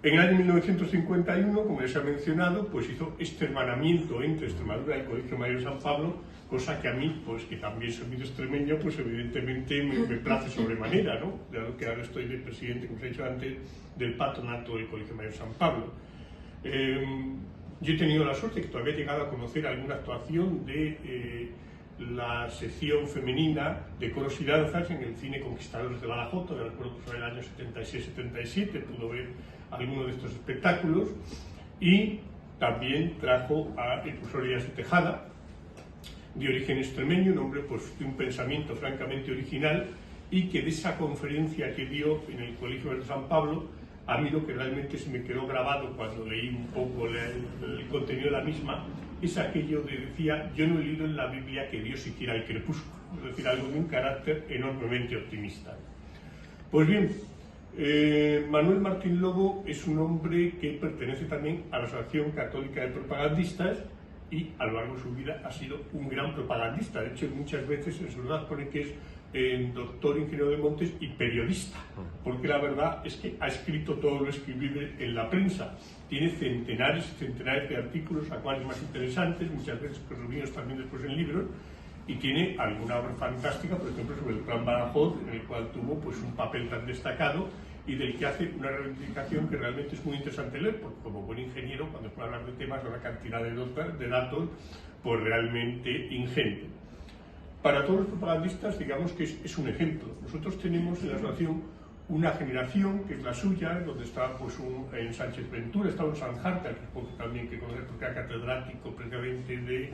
En el año 1951, como ya se ha mencionado, pues hizo este hermanamiento entre Extremadura y el Colegio Mayor de San Pablo, cosa que a mí, pues que también soy medio extremeño, pues evidentemente me place sobremanera, ¿no? Dado que ahora estoy de presidente, como os he dicho antes, del patronato del Colegio Mayor de San Pablo. Yo he tenido la suerte que todavía he llegado a conocer alguna actuación de la sección femenina de coros y danzas en el cine Conquistadores de Badajoz. Me recuerdo que fue en el año 76-77, pudo ver alguno de estos espectáculos, y también trajo a el profesor Elías de Tejada, de origen extremeño, un hombre pues, de un pensamiento francamente original, y que de esa conferencia que dio en el Colegio de San Pablo, a mí lo que realmente se me quedó grabado cuando leí un poco el contenido de la misma, es aquello de decía: yo no he leído en la Biblia que Dios hiciera el crepúsculo, es decir, algo de un carácter enormemente optimista. Pues bien, Manuel Martín Lobo es un hombre que pertenece también a la Asociación Católica de Propagandistas, y a lo largo de su vida ha sido un gran propagandista. De hecho, muchas veces en su edad pone que es doctor ingeniero de montes y periodista, porque la verdad es que ha escrito todo lo escribible en la prensa. Tiene centenares y centenares de artículos, a cuales más interesantes, muchas veces resumidos también después en libros, y tiene alguna obra fantástica, por ejemplo, sobre el Plan Badajoz, en el cual tuvo pues, un papel tan destacado y del que hace una reivindicación que realmente es muy interesante leer, porque como buen ingeniero, cuando puede hablar de temas, da una cantidad de datos pues realmente ingente. Para todos los propagandistas, digamos que es un ejemplo. Nosotros tenemos en la asociación una generación que es la suya, donde está pues, en Sánchez Ventura, está un Sanjarca, que es también que conocer porque era catedrático precisamente